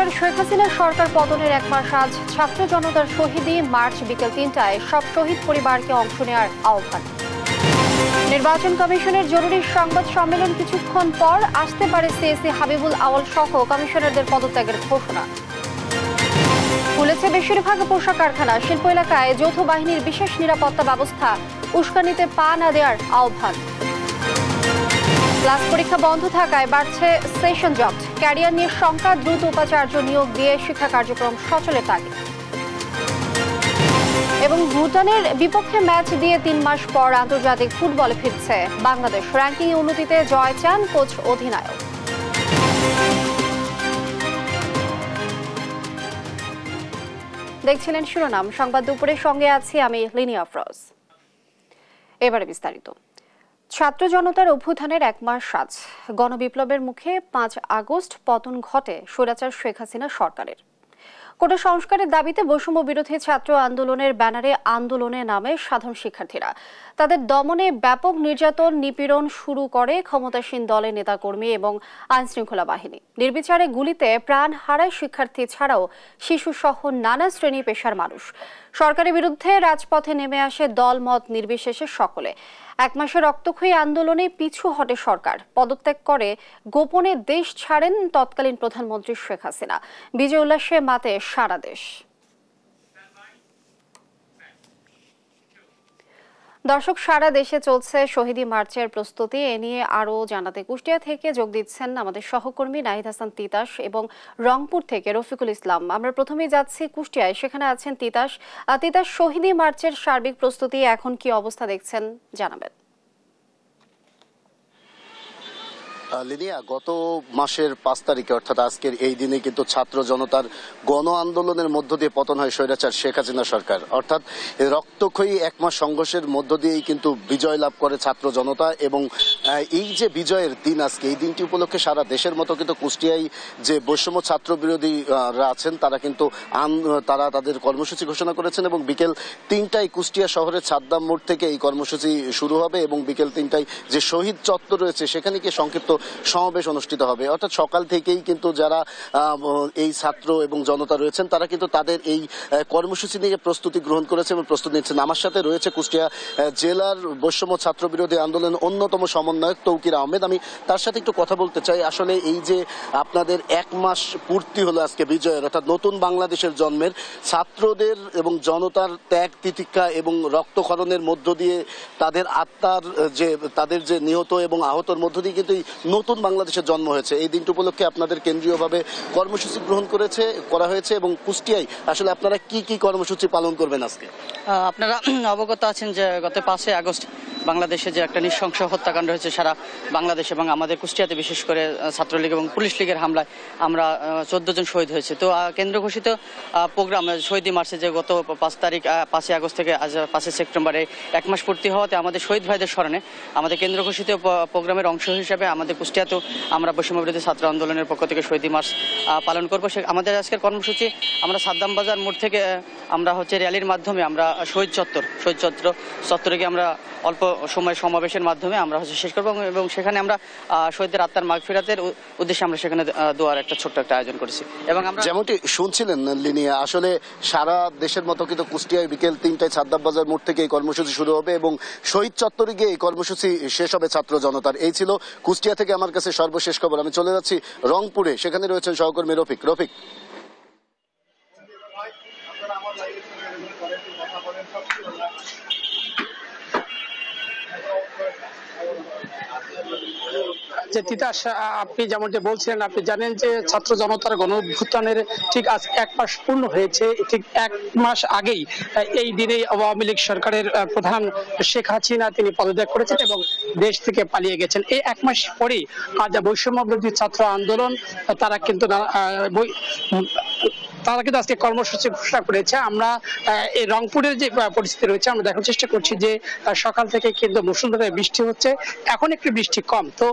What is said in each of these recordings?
স্বৈরাচার শেখ হাসিনার সরকার পতনের এক মাস আজ ছাত্র জনতার শহীদী মার্চ বিকেল ৩টায় সব শহীদ পরিবারকে অংশ নেওয়ার আহ্বান। নির্বাচন কমিশনের জরুরি সংবাদ সম্মেলন কিছুক্ষণ পর আসতে পারে সিএসি হাবিবুল আওয়াল সহ কমিশনারদের পদত্যাগের ঘোষণা। খুলেছে বেশিরভাগ পোশাক কারখানা, শিল্প এলাকায় যৌথ বাহিনীর বিশেষ নিরাপত্তা ব্যবস্থা, উস্কানিতে পা না দেওয়ার আহ্বান। ক্লাস পরীক্ষা বন্ধ থাকায় বাড়ছে সেশন জট, ক্যারিয়ার নিয়ে শঙ্কা, দ্রুত উপাচার্য নিয়োগ দিয়ে শিক্ষা কার্যক্রম সচলের তাগিদ। এবং ভুটানের বিপক্ষে ম্যাচ দিয়ে ৩ মাস পর আন্তর্জাতিক ফুটবলে ফিরছে বাংলাদেশ, র্যাঙ্কিং উন্নতিতে জয় চান কোচ অধিনায়ক। দেখছিলেন শিরোনাম সংবাদ দুপুরের, সঙ্গে আছি আমি লিনি আফরোজ। এবারে বিস্তারিত। ছাত্র জনতার অভ্যুত্থানের এক মাস আজ গণবিপ্লবের মুখে ৫ আগস্ট পতন ঘটে স্বৈরাচার শেখ হাসিনা সরকারের। কোটা সংস্কারের দাবিতে বৈষম্য বিরোধী ছাত্র আন্দোলনের ব্যানারে আন্দোলনে নামে সাধারণ শিক্ষার্থীরা। তাদের দমনে ব্যাপক নির্যাতন নিপীড়ন শুরু করে ক্ষমতাসীন দলের নেতাকর্মী এবং আইনশৃঙ্খলা বাহিনী। নির্বিচারে গুলিতে প্রাণ হারায় শিক্ষার্থী ছাড়াও শিশুসহ নানা শ্রেণী পেশার মানুষ। সরকারের বিরুদ্ধে রাজপথে নেমে আসে দলমত নির্বিশেষে সকলে। এক মাসের রক্তক্ষয়ী আন্দোলনে পিছু হটে সরকার, পদত্যাগ করে গোপনে দেশ ছাড়েন তৎকালীন প্রধানমন্ত্রী শেখ হাসিনা। বিজয় উল্লাসে মাতে সারা দেশ। দর্শক, সারা দেশে চলছে শহীদী মার্চের প্রস্তুতি। এ নিয়ে আরও জানাতে কুষ্টিয়া থেকে যোগ দিচ্ছেন আমাদের সহকর্মী নাহিদ হাসান তিতাস এবং রংপুর থেকে রফিকুল ইসলাম। আমরা প্রথমেই যাচ্ছি কুষ্টিয়ায়, সেখানে আছেন তিতাস। তিতাস, শহীদী মার্চের সার্বিক প্রস্তুতি এখন কি অবস্থা দেখছেন জানাবেন। লিনিয়া, গত মাসের ৫ তারিখে অর্থাৎ আজকের এই দিনে কিন্তু ছাত্র জনতার গণ আন্দোলনের মধ্য দিয়ে পতন হয় স্বৈরাচার শেখ হাসিনা সরকার। অর্থাৎ রক্তক্ষয়ী এক মাস সংঘর্ষের মধ্য দিয়েই কিন্তু বিজয় লাভ করে ছাত্র জনতা। এবং এই যে বিজয়ের দিন আজকে, এই দিনটি উপলক্ষে সারা দেশের মতো কিন্তু কুষ্টিয়ায় যে বৈষম্য ছাত্র বিরোধীরা আছেন তারা কিন্তু তাদের কর্মসূচি ঘোষণা করেছেন এবং বিকেল ৩টায় কুষ্টিয়া শহরের ছাদ্দাম মোড় থেকে এই কর্মসূচি শুরু হবে এবং বিকেল ৩টায় যে শহীদ চত্বর রয়েছে সেখানে গিয়ে সংক্ষিপ্ত সমাবেশ অনুষ্ঠিত হবে। অর্থাৎ সকাল থেকেই কিন্তু যারা এই ছাত্র এবং জনতা রয়েছেন তারা কিন্তু তাদের এই কর্মসূচি নিয়ে প্রস্তুতি গ্রহণ করেছে এবং প্রস্তুতি নিচ্ছেন। আমার সাথে রয়েছে কুষ্টিয়া জেলার বৈষম্য ছাত্র বিরোধী আন্দোলনের অন্যতম সমন্বয়ক তৌকির আহমেদ। আমি তার সাথে একটু কথা বলতে চাই। আসলে এই যে আপনাদের এক মাস পূর্তি হলো আজকে বিজয়ের, অর্থাৎ নতুন বাংলাদেশের জন্মের, ছাত্রদের এবং জনতার ত্যাগ তিতিক্ষা এবং রক্তক্ষরণের মধ্য দিয়ে তাদের আত্মার তাদের যে নিহত এবং আহতর মধ্য দিয়ে কিন্তু নতুন বাংলাদেশের জন্ম হয়েছে। এই দিনটি উপলক্ষে আপনাদের কেন্দ্রীয়ভাবে কর্মসূচি গ্রহণ করা হয়েছে এবং কুষ্টিয়ায় আসলে আপনারা কি কি কর্মসূচি পালন করবেন আজকে? আপনারা অবগত আছেন যে গত ৫ আগস্ট বাংলাদেশে যে একটা নৃশংস হত্যাকাণ্ড হয়েছে সারা বাংলাদেশ এবং আমাদের কুষ্টিয়াতে বিশেষ করে ছাত্রলীগ এবং পুলিশ লীগের হামলায় আমরা ১৪ জন শহীদ হয়েছে। তো কেন্দ্র ঘোষিত প্রোগ্রাম শহীদী মার্চে যে গত ৫ আগস্ট থেকে আজ ৫ সেপ্টেম্বরে এক মাস পূর্তি হওয়াতে আমাদের শহীদ ভাইদের স্মরণে আমাদের কেন্দ্র ঘোষিত প্রোগ্রামের অংশ হিসাবে আমাদের কুষ্টিয়াতেও আমরা বৈষম্য বিরোধী ছাত্র আন্দোলনের পক্ষ থেকে শহীদী মার্চ পালন করবো। আমাদের আজকের কর্মসূচি আমরা সাদ্দাম বাজার মোড় থেকে আমরা র্যালির মাধ্যমে আমরা শহীদ চত্বরে গিয়ে আমরা অল্প সময় সমাবেশের মাধ্যমে আমরা শেষ করবো এবং সেখানে আমরা শহীদদের আত্মার মাগফিরাতের উদ্দেশ্যে আমরা সেখানে দোয়ার একটা ছোট্ট একটা আয়োজন করেছি। এবং আমরা যেমনটি শুনছিলেন লিনিয়া, আসলে সারা দেশের মতো কিন্তু কুষ্টিয়ায় বিকেল ৩টায় সাদ্দাম বাজার মোড় থেকে এই কর্মসূচি শুরু হবে এবং শহীদ চত্বরে গিয়ে এই কর্মসূচি শেষ হবে ছাত্র জনতার। এই ছিল কুষ্টিয়া থেকে আমার কাছে সর্বশেষ খবর। আমি চলে যাচ্ছি রংপুরে, সেখানে রয়েছেন সহকর্মী রফিক। তিতাস, আপনি যেমনটি বলছিলেন, আপনি জানেন যে ছাত্র জনতার গণ অভ্যুত্থানের ঠিক আজ এক মাস পূর্ণ হয়েছে। ঠিক এক মাস আগেই এই দিনেই আওয়ামী লীগ সরকারের প্রধান শেখ হাসিনা তিনি পদত্যাগ করেছেন এবং দেশ থেকে পালিয়ে গেছেন। এই এক মাস পরে আজ বৈষম্য বিরোধী ছাত্র আন্দোলন তারা কিন্তু তারা কিন্তু আজকে কর্মসূচি ঘোষণা করেছে। আমরা এই রংপুরের যে পরিস্থিতি রয়েছে আমরা দেখার চেষ্টা করছি যে সকাল থেকে কিন্তু মুষলধারে বৃষ্টি হচ্ছে, এখন একটু বৃষ্টি কম। তো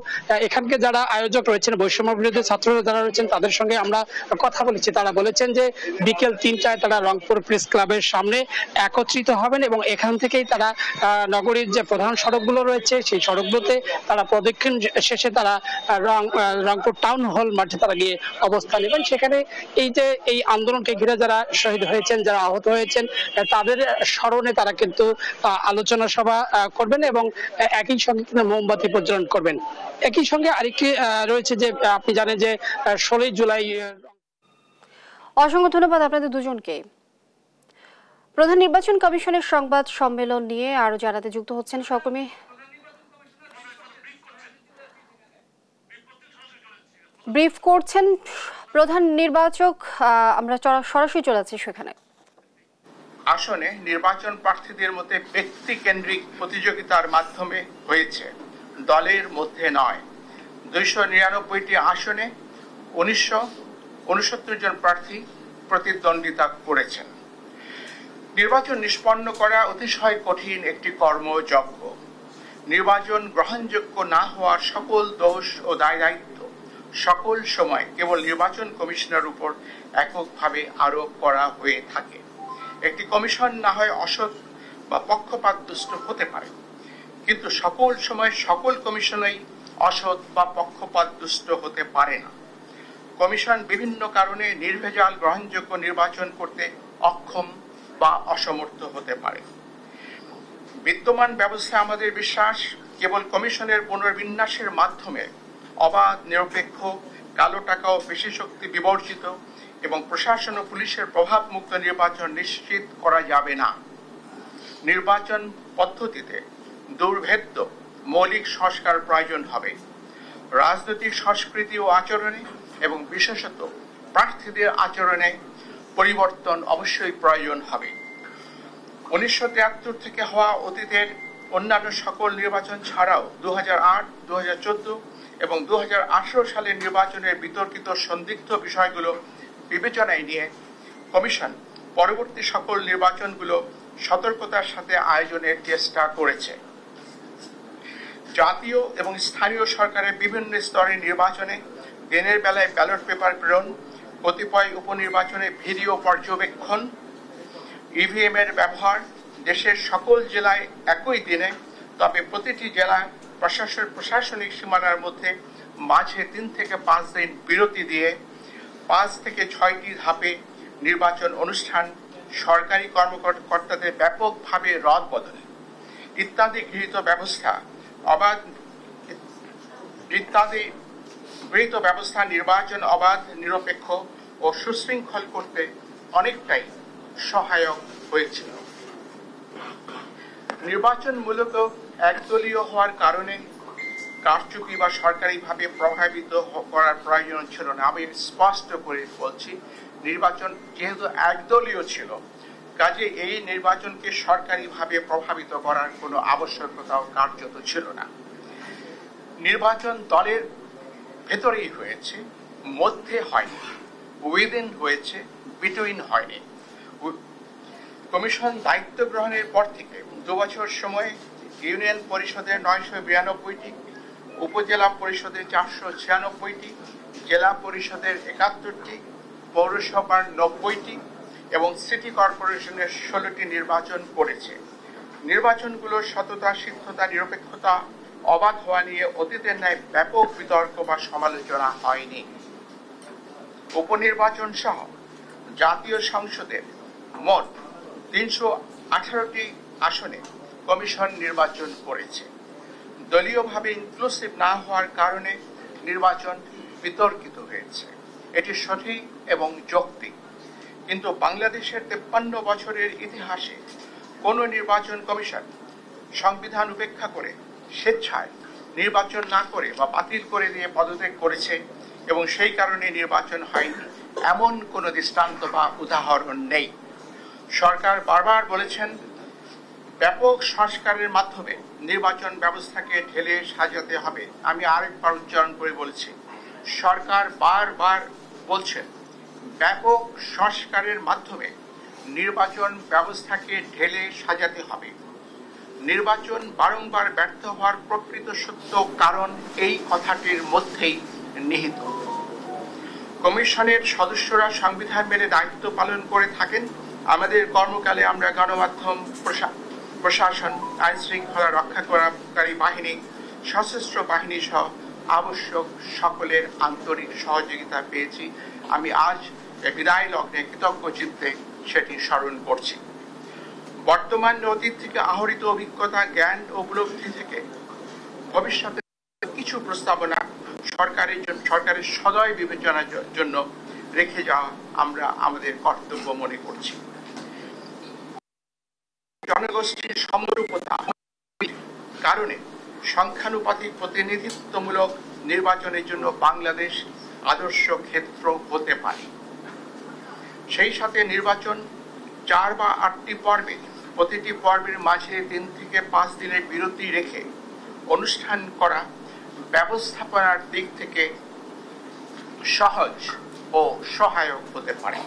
এখানকে যারা আয়োজক রয়েছেন, বৈষম্য বিরোধী ছাত্ররা যারা রয়েছেন, তাদের সঙ্গে আমরা কথা বলেছি। তারা বলেছেন যে বিকেল 3টায় তারা রংপুর প্রেস ক্লাবের সামনে একত্রিত হবেন এবং এখান থেকেই তারা নগরীর যে প্রধান সড়কগুলো রয়েছে সেই সড়কগুলোতে তারা প্রদক্ষিণ শেষে তারা রংপুর টাউন হল মাঠে তারা গিয়ে অবস্থান নেবেন। সেখানে এই আন্দোলনকে ঘিরে যারা শহীদ হয়েছেন, যারা আহত হয়েছেন, তাদের স্মরণে তারা কিন্তু আলোচনা সভা করবেন এবং একই সঙ্গে কিন্তু মোমবাতি প্রজ্বলন করবেন। একই সঙ্গে আরেকটি রয়েছে যে আপনি জানেন যে 16 জুলাই। অসংখ্য ধন্যবাদ আপনাদের দুজনকে। প্রধান নির্বাচন কমিশনের সংবাদ সম্মেলন নিয়ে আরো জানাতে যুক্ত হচ্ছেন সহকর্মী ব্রিফ করছেন প্রধান নির্বাচক। আমরা সরাসরি চলে যাচ্ছি সেখানে। আসনে নির্বাচন প্রার্থীদের মধ্যে ব্যক্তি কেন্দ্রিক প্রতিযোগিতার মাধ্যমে হয়েছে, দলের মধ্যে নয়। 299টি আসনে 1969 জন প্রার্থী প্রতিদ্বন্দ্বিতা করেছেন। নির্বাচন নিষ্পন্ন করা অতিশয় কঠিন একটি কর্মযজ্ঞ। নির্বাচন গ্রহণযোগ্য না হওয়ার সকল দোষ ও দায়-দায়িত্ব সকল সময় কেবল নির্বাচন কমিশনের উপর এককভাবে আরোপ করা হয়ে থাকে। একটি কমিশন না হয় অসৎ বা পক্ষপাতদুষ্ট হতে পারে, কিন্তু সকল সময় সকল কমিশনই অসৎ বা পক্ষপাতদুষ্ট হতে পারে না। কমিশন বিভিন্ন কারণে নির্ভেজাল গ্রহণযোগ্য নির্বাচন করতে অক্ষম বা অসমর্থ হতে পারে। বিদ্যমান ব্যবস্থা আমাদের বিশ্বাস কেবল কমিশনের পুনর্বিন্যাসের মাধ্যমে অবাধ, নিরপেক্ষ, কালো টাকা ও পেশি শক্তি বিবর্জিত এবং প্রশাসন ও পুলিশের প্রভাবমুক্ত নির্বাচন নিশ্চিত করা যাবে না। নির্বাচন পদ্ধতিতে দুর্ভেদ্য মৌলিক সংস্কার প্রয়োজন হবে। রাজনৈতিক সংস্কৃতি ও আচরণে এবং বিশেষত প্রার্থীদের আচরণে পরিবর্তন অবশ্যই প্রয়োজন হবে। 1973 থেকে হওয়া অতীতের অন্যান্য সকল নির্বাচন ছাড়াও 2008, 2014 এবং 2018 সালের নির্বাচনের বিতর্কিত সন্দিগ্ধ বিষয়গুলো বিবেচনায় নিয়ে কমিশন পরবর্তী সকল নির্বাচনগুলো সতর্কতার সাথে আয়োজনের চেষ্টা করেছে। জাতীয় এবং স্থানীয় সরকারের বিভিন্ন স্তরের নির্বাচনে দিনের বেলায় ব্যালট পেপার প্রেরণ, কতিপয় উপনির্বাচনে ভিডিও পর্যবেক্ষণ, ইভিএম এর ব্যবহার, দেশের সকল জেলায় একই দিনে, তবে প্রতিটি জেলায় প্রশাসনিক সীমানার মধ্যে মাঝে 3 থেকে 5 দিন বিরতি দিয়ে 5 থেকে 6টি ধাপে নির্বাচন অনুষ্ঠান, সরকারি কর্মকর্তাদের ব্যাপকভাবে রদ বদলে ইত্যাদি গৃহীত ব্যবস্থা নির্বাচন অবাধ, নিরপেক্ষ ও সুশৃঙ্খল করতে অনেকটাই সহায়ক হয়েছিল। নির্বাচন মূলত একদলীয় হওয়ার কারণে কারচুপি বা সরকারিভাবে প্রভাবিত করার প্রয়োজন ছিল না। আমি স্পষ্ট করে বলছি, নির্বাচন যেহেতু একদলীয় ছিল, কাজে এই নির্বাচনকে সরকারিভাবে প্রভাবিত করার কোনো আবশ্যকতাও কার্যত ছিল না। নির্বাচন দলের ভেতরেই হয়েছে, মধ্যে হয়নি, উইদিন হয়েছে, বিটুইন হয়নি। কমিশন দায়িত্ব গ্রহণের পর থেকে 2 বছর সময়ে ইউনিয়ন পরিষদের 992টি, উপজেলা পরিষদের 496টি, জেলা পরিষদের 71টি, পৌরসভার 90টি এবং সিটি কর্পোরেশনের 16টি নির্বাচন করেছে। নির্বাচনগুলোর সততা, সিদ্ধতা, নিরপেক্ষতা, অবাধ হওয়া নিয়ে অতীতের ন্যায় ব্যাপক বিতর্ক বা সমালোচনা হয়নি। উপনির্বাচন সহ জাতীয় সংসদের মোট 318টি আসনে কমিশন নির্বাচন করেছে। দলীয়ভাবে ইনক্লুসিভ না হওয়ার কারণে নির্বাচন বিতর্কিত হয়েছে, এটি সঠিক এবং যৌক্তিক। কিন্তু বাংলাদেশের 53 বছরের ইতিহাসে কোন নির্বাচন কমিশন সংবিধান উপেক্ষা করে স্বেচ্ছায় নির্বাচন না করে বা বাতিল করে দিয়ে পদত্যাগ করেছে এবং সেই কারণে নির্বাচন হয়নি, এমন কোনো দৃষ্টান্ত বা উদাহরণ নেই। সরকার বারবার বলেছেন ব্যাপক সংস্কারের মাধ্যমে নির্বাচন ব্যবস্থাকে ঢেলে সাজাতে হবে। আমি আরেকবার উচ্চারণ করে বলছি, সরকার বারবার বলছেন ব্যাপক সংস্কারের মাধ্যমে নির্বাচন ব্যবস্থাকে ঢেলে সাজাতে হবে। নির্বাচন বারংবার ব্যর্থ হওয়ার প্রকৃত সত্য কারণ এই কথাটির মধ্যেই নিহিত। কমিশনের সদস্যরা সংবিধান মেনে দায়িত্ব পালন করে থাকেন। আমাদের কর্মকালে আমরা গণমাধ্যম, প্রশাসন, আইন শৃঙ্খলা রক্ষাকারী বাহিনী, সশস্ত্র বাহিনী সহ আবশ্যক সকলের আন্তরিক সহযোগিতা পেয়েছি। আমি আজ বিদায় লগ্নে কৃতজ্ঞ চিত্তে সেটি স্মরণ করছি। বর্তমান অতীত থেকে আহরিত অভিজ্ঞতা, জ্ঞান ও উপলব্ধি থেকে ভবিষ্যতে কিছু প্রস্তাবনা সরকারের সদয় বিবেচনার জন্য রেখে যাওয়া আমরা আমাদের কর্তব্য মনে করছি। জনগোষ্ঠীর সমরূপতা কারণে সংখ্যানুপাতিক প্রতিনিধিত্বমূলক নির্বাচনের জন্য বাংলাদেশ আদর্শ ক্ষেত্র হতে পারে। সেই সাথে নির্বাচন 4 বা 8টি পর্বে, প্রতিটি পর্বের মাঝে 3 থেকে 5 দিনের বিরতি রেখে অনুষ্ঠান করা ব্যবস্থাপনার দিক থেকে সহজ ও সহায়ক হতে পারে।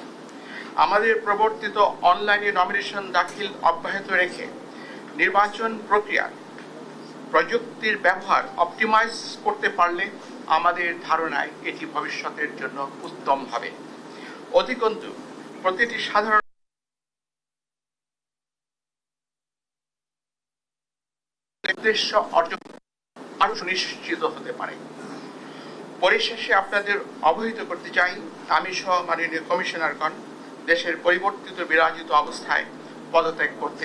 আমাদের প্রবর্তিত অনলাইনে নমিনেশন দাখিল অব্যাহত রেখে নির্বাচন প্রক্রিয়ার প্রযুক্তির ব্যবহার অপটিমাইজ করতে পারলে আমাদের ধারণায় এটি ভবিষ্যতের জন্য উত্তম হবে। অধিকন্তু প্রতিটি সাধারণ উদ্দেশ্য অর্জন আরো সুনিশ্চিত হতে পারে। পরিশেষে আপনাদের অবহিত করতে চাই, আমি সহ মাননীয় কমিশনারগণ দেশের পরিবর্তিত বিরাজিত অবস্থায় পদত্যাগ করতে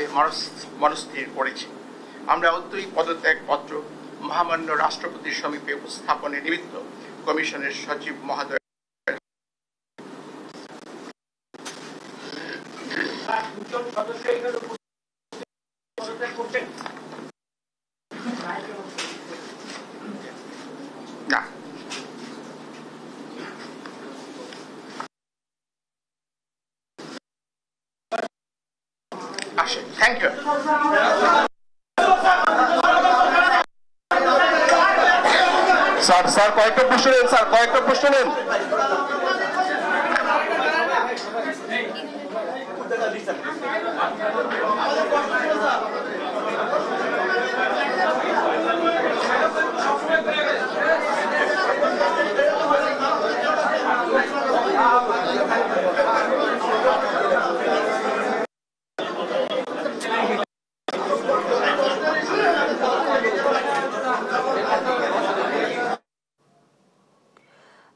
মনস্থির করেছি। আমরা অদ্যই পদত্যাগ পত্র মহামান্য রাষ্ট্রপতির সমীপে উপস্থাপনের নিমিত্ত কমিশনের সচিব মহোদয় না আসে। Thank you. স্যার কয়েকটা প্রশ্ন নেন, স্যার কয়েকটা প্রশ্ন নেন।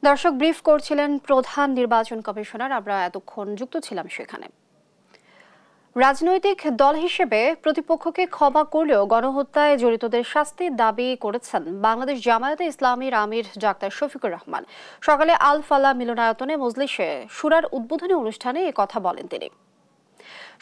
দর্শক, ব্রিফ করছিলেন প্রধান নির্বাচন কমিশনার। আমরা এতক্ষণ যুক্ত ছিলাম সেখানে। রাজনৈতিক দল হিসেবে প্রতিপক্ষকে ক্ষমা করলেও গণহত্যায় জড়িতদের শাস্তির দাবি করেছেন বাংলাদেশ জামায়াতে ইসলামীর আমির ডাক্তার শফিকুর রহমান। সকালে আল ফালাহ মিলনায়তনে মজলিসে শুরার উদ্বোধনী অনুষ্ঠানে এ কথা বলেন তিনি।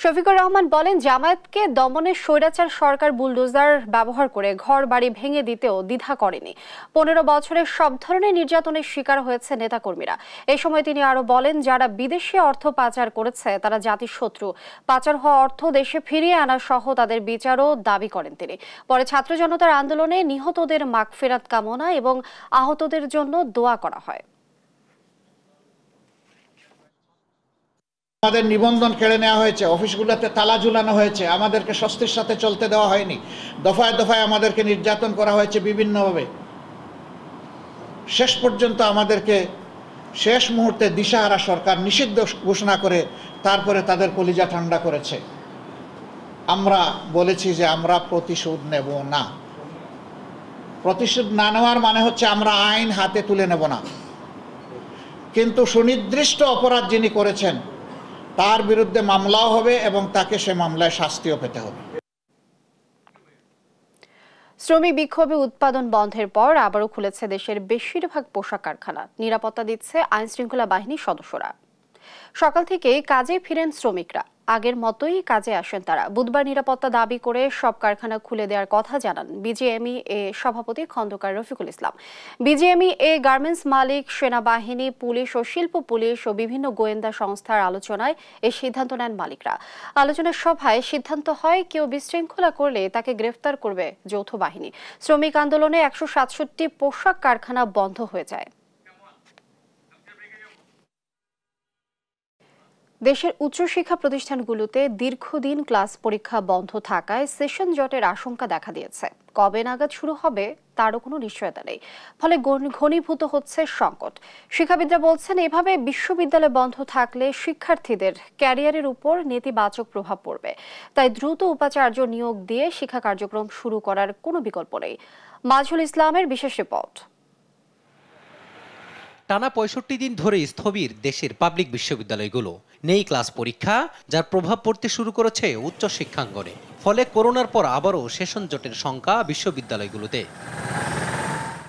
শফিকুর রহমান বলেন, জামায়াতকে দমনের স্বৈরাচার সরকার বুলডোজার ব্যবহার করে ঘর বাড়ি ভেঙে দিতেও দ্বিধা করেনি। 15 বছরে সব ধরনের নির্যাতনের শিকার হয়েছে নেতাকর্মীরা। এই সময় তিনি আরো বলেন, যারা বিদেশে অর্থ পাচার করেছে তারা জাতির শত্রু। পাচার হওয়া অর্থ দেশে ফিরিয়ে আনা সহ তাদের বিচারও দাবি করেন তিনি। পরে ছাত্র জনতার আন্দোলনে নিহতদের মাগফিরাত কামনা এবং আহতদের জন্য দোয়া করা হয়। আমাদের নিবন্ধন কেড়ে নেওয়া হয়েছে, অফিসগুলোতে তালা ঝুলানো হয়েছে, আমাদেরকে স্বস্তির সাথে চলতে দেওয়া হয়নি, দফায় দফায় আমাদেরকে নির্যাতন করা হয়েছে বিভিন্নভাবে। শেষ পর্যন্ত আমাদেরকে শেষ মুহূর্তে দিশাহারা সরকার নিষিদ্ধ ঘোষণা করে তারপরে তাদের কলিজা ঠান্ডা করেছে। আমরা বলেছি যে আমরা প্রতিশোধ নেব না। প্রতিশোধ না নেওয়ার মানে হচ্ছে আমরা আইন হাতে তুলে নেব না, কিন্তু সুনির্দিষ্ট অপরাধ যিনি করেছেন তার বিরুদ্ধে মামলাও হবে এবং তাকে সে মামলায় শাস্তিও পেতে হবে। শ্রমিক বিক্ষোভে উৎপাদন বন্ধের পর আবারও খুলেছে দেশের বেশিরভাগ পোশাক কারখানা। নিরাপত্তা দিচ্ছে আইন শৃঙ্খলা বাহিনীর সদস্যরা। সকাল থেকেই কাজে ফিরেন শ্রমিকরা, আগের মতোই কাজে আসেন তারা। বুধবার নিরাপত্তা দাবি করে সব কারখানা খুলে দেওয়ার কথা জানান বিজিএমইএ সভাপতি খন্দকার রফিকুল ইসলাম। বিজিএমইএ গার্মেন্টস মালিক, সেনাবাহিনী, পুলিশ ও শিল্প পুলিশ ও বিভিন্ন গোয়েন্দা সংস্থার আলোচনায় এই সিদ্ধান্ত নেন মালিকরা। আলোচনার সভায় সিদ্ধান্ত হয়, কেউ বিশৃঙ্খলা করলে তাকে গ্রেফতার করবে যৌথ বাহিনী। শ্রমিক আন্দোলনে 167টি পোশাক কারখানা বন্ধ হয়ে যায়। দেশের উচ্চশিক্ষা প্রতিষ্ঠানগুলোতে দীর্ঘদিন ক্লাস পরীক্ষা বন্ধ থাকায় সেশন জটের আশঙ্কা দেখা দিয়েছে। কবে নাগাদ শুরু হবে তারও কোনো নিশ্চয়তা নেই, ফলে ঘনীভূত হচ্ছে সংকট। শিক্ষাবিদরা বলছেন, এভাবে বিশ্ববিদ্যালয় বন্ধ থাকলে শিক্ষার্থীদের ক্যারিয়ারের উপর নেতিবাচক প্রভাব পড়বে। তাই দ্রুত উপাচার্য নিয়োগ দিয়ে শিক্ষা কার্যক্রম শুরু করার কোনো বিকল্প নেই। মাজহুল ইসলামের বিশেষ রিপোর্ট। টানা ৬৫ দিন ধরে স্থবির দেশের পাবলিক বিশ্ববিদ্যালয়গুলো। নেই ক্লাস পরীক্ষা, যার প্রভাব পড়তে শুরু করেছে উচ্চ শিক্ষাঙ্গনে। ফলে করোনার পর আবারও সেশন জটের শঙ্কা বিশ্ববিদ্যালয়গুলোতে।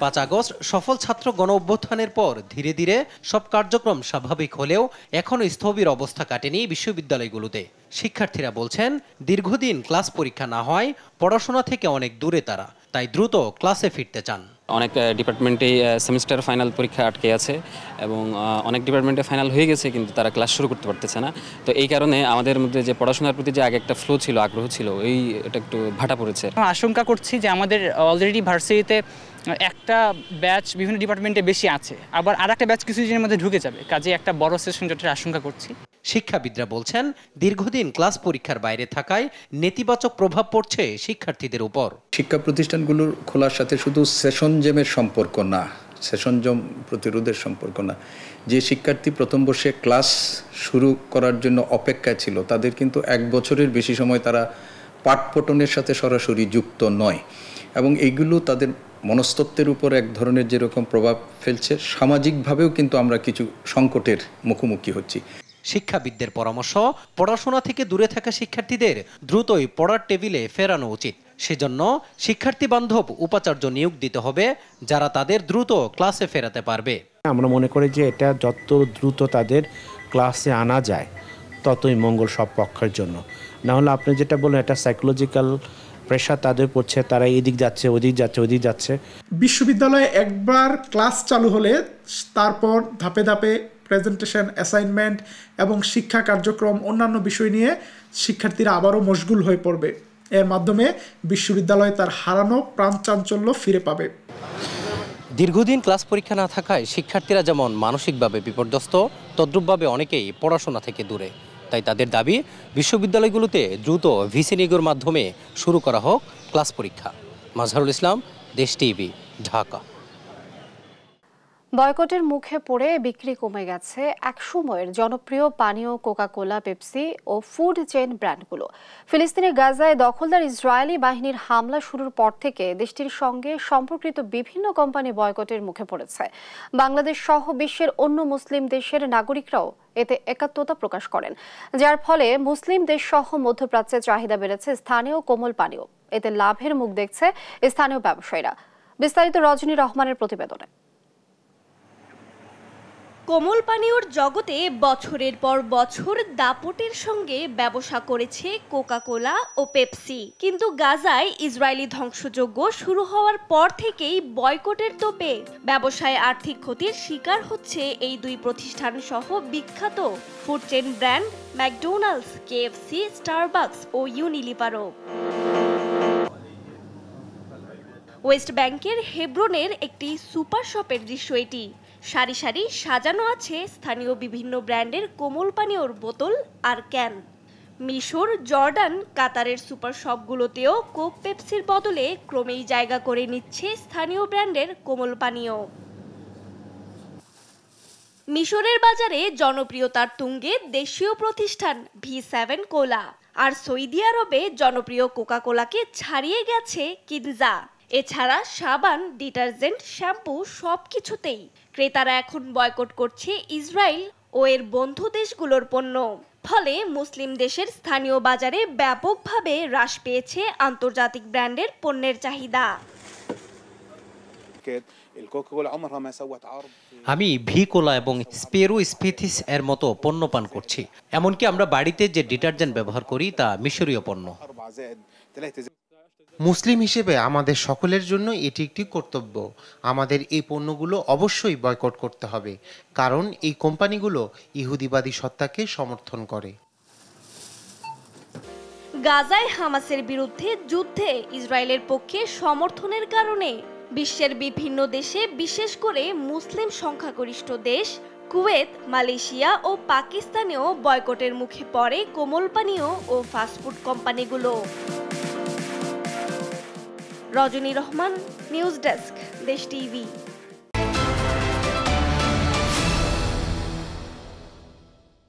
৫ আগস্ট সফল ছাত্র গণ অভ্যুত্থানের পর ধীরে ধীরে সব কার্যক্রম স্বাভাবিক হলেও এখনও স্থবির অবস্থা কাটেনি বিশ্ববিদ্যালয়গুলোতে। শিক্ষার্থীরা বলছেন, দীর্ঘদিন ক্লাস পরীক্ষা না হয় পড়াশোনা থেকে অনেক দূরে তারা, তাই দ্রুত ক্লাসে ফিরতে চান। অনেক ডিপার্টমেন্টে সেমিস্টার ফাইনাল পরীক্ষা আটকে আছে এবং অনেক ডিপার্টমেন্টে ফাইনাল হয়ে গেছে, কিন্তু তারা ক্লাস শুরু করতে পারতেছে না। তো এই কারণে আমাদের মধ্যে যে পড়াশোনার প্রতি যে আগে একটা ফ্লো ছিল, আগ্রহ ছিল, এটা একটু ভাটা পড়েছে। আশঙ্কা করছি যে আমাদের অলরেডি ভার্সিটিতে একটা ব্যাচ বিভিন্ন ডিপার্টমেন্টে বেশি আছে, আবার আরেকটা ব্যাচ কিছুদিনের মধ্যে ঢুকে যাবে, কাজে একটা বড় সেশন জটের আশঙ্কা করছি। শিক্ষাবিদরা বলছেন, দীর্ঘদিন ক্লাস পরীক্ষার বাইরে থাকায় নেতিবাচক প্রভাব পড়ছে শিক্ষার্থীদের উপর। শিক্ষা প্রতিষ্ঠানগুলোর খোলার সাথে শুধু সেশন জেমের সম্পর্ক না, সেশন জম প্রতিরোধের সম্পর্ক না। যে শিক্ষার্থী প্রথম বর্ষে ক্লাস শুরু করার জন্য অপেক্ষায় ছিল, তাদের কিন্তু 1 বছরের বেশি সময় তারা পাঠপঠনের সাথে সরাসরি যুক্ত নয়, এবং এইগুলো তাদের মনস্তত্ত্বের উপর এক ধরনের যেরকম প্রভাব ফেলছে, সামাজিকভাবেও কিন্তু আমরা কিছু সংকটের মুখোমুখি হচ্ছি। শিক্ষাবিদদের পরামর্শ, পড়াশোনা থেকে দূরে থাকা শিক্ষার্থীদের দ্রুতই পড়ার টেবিলে ফেরানো উচিত। সেজন্য শিক্ষার্থী বান্ধব উপাচার্য নিয়োগ দিতে হবে, যারা তাদের দ্রুত ক্লাসে ফেরাতে পারবে। আমরা মনে করি যে এটা যত দ্রুত তাদের ক্লাসে আনা যায় ততই মঙ্গল সব পক্ষের জন্য। না হলে আপনি যেটা বলেন, এটা সাইকোলজিক্যাল প্রেশার তাদের পড়ছে, তারা এদিক যাচ্ছে, ওদিক যাচ্ছে, ওদিক যাচ্ছে। বিশ্ববিদ্যালয়ে একবার ক্লাস চালু হলে তারপর ধাপে ধাপে প্রেজেন্টেশন, অ্যাসাইনমেন্ট এবং শিক্ষা কার্যক্রম অন্যান্য বিষয় নিয়ে শিক্ষার্থীরা আবারও মশগুল হয়ে পড়বে। এর মাধ্যমে বিশ্ববিদ্যালয় তার হারানো প্রাণ চাঞ্চল্য ফিরে পাবে। দীর্ঘদিন ক্লাস পরীক্ষা না থাকায় শিক্ষার্থীরা যেমন মানসিকভাবে বিপর্যস্ত, তদ্রূপভাবে অনেকেই পড়াশোনা থেকে দূরে। তাই তাদের দাবি, বিশ্ববিদ্যালয়গুলোতে দ্রুত ভিসি নিয়োগের মাধ্যমে শুরু করা হোক ক্লাস পরীক্ষা। মাজহারুল ইসলাম, দেশ টিভি, ঢাকা। বয়কটের মুখে পড়ে বিক্রি কমে গেছে একসময়ের জনপ্রিয় পানীয় কোকা-কোলা, পেপসি ও ফুড চেইন ব্র্যান্ডগুলো। ফিলিস্তিনের গাজায় দখলদার ইসরায়েলি বাহিনীর হামলা শুরুর পর থেকে দেশটির সঙ্গে সম্পর্কিত বিভিন্ন কোম্পানি বয়কটের মুখে পড়েছে। বাংলাদেশ সহ বিশ্বের অন্য মুসলিম দেশের নাগরিকরাও এতে একাত্মতা প্রকাশ করেন, যার ফলে মুসলিম দেশ সহ মধ্যপ্রাচ্যের চাহিদা বেড়েছে স্থানীয় কোমল পানীয়। এতে লাভের মুখ দেখছে স্থানীয় ব্যবসায়ীরা। বিস্তারিত রজনী রহমানের প্রতিবেদনে। কোমল পানীয়র জগতে বছরের পর বছর দাপটের সঙ্গে ব্যবসা করেছে কোকা-কোলা ও পেপসি, কিন্তু গাজায় ইসরায়েলি ধ্বংসযজ্ঞ শুরু হওয়ার পর থেকেই বয়কটের তোপে ব্যবসায় আর্থিক ক্ষতির শিকার হচ্ছে এই দুই প্রতিষ্ঠান সহ বিখ্যাত food chain brand McDonald's, KFC, Starbucks ও ইউনিলিভারও। ওয়েস্ট ব্যাংকের হেব্রনের একটি সুপার শপের দৃশ্য এটি। সারি সারি সাজানো আছে স্থানীয় বিভিন্ন ব্র্যান্ডের কোমল পানীয়র বোতল আর ক্যান। মিশর, জর্ডান, কাতারের সুপার শপগুলোতেও কোক, পেপসির বদলে ক্রমেই জায়গা করে নিচ্ছে স্থানীয় ব্র্যান্ডের কোমল পানীয়। মিশরের বাজারে জনপ্রিয়তার তুঙ্গে দেশীয় প্রতিষ্ঠান ভি7 কোলা, আর সৌদি আরবে জনপ্রিয় কোকা-কোলাকে ছাড়িয়ে গেছে কিনজা। এছাড়া সাবান, ডিটারজেন্ট, শ্যাম্পু সবকিছুতেই ক্রেতারা এখন বয়কট করছে ইসরায়েল ও এর বন্ধু দেশগুলোর পণ্য। ফলে মুসলিম দেশের স্থানীয় বাজারে ব্যাপকভাবে হ্রাস পেয়েছে আন্তর্জাতিক ব্র্যান্ডের পণ্যের চাহিদা। আমি ভি-কোলা এবং স্পেরো স্পেথিস এর মতো পণ্য পান করছি। এমনকি আমরা বাড়িতে যে ডিটারজেন্ট ব্যবহার করি তা মিশরীয় পণ্য। মুসলিম হিসেবে আমাদের সকলের জন্য এটি একটি কর্তব্য। আমাদের এই পণ্যগুলো অবশ্যই বয়কট করতে হবে, কারণ এই কোম্পানিগুলো ইহুদিবাদী সত্তাকে সমর্থন করে। গাজায় হামাসের বিরুদ্ধে যুদ্ধে ইসরায়েলের পক্ষে সমর্থনের কারণে বিশ্বের বিভিন্ন দেশে, বিশেষ করে মুসলিম সংখ্যাগরিষ্ঠ দেশ কুয়েত, মালয়েশিয়া ও পাকিস্তানেও বয়কটের মুখে পড়ে কোমল পানীয় ও ফাস্টফুড কোম্পানিগুলো। রজনী রহমান, নিউজ ডেস্ক, দেশ টিভি।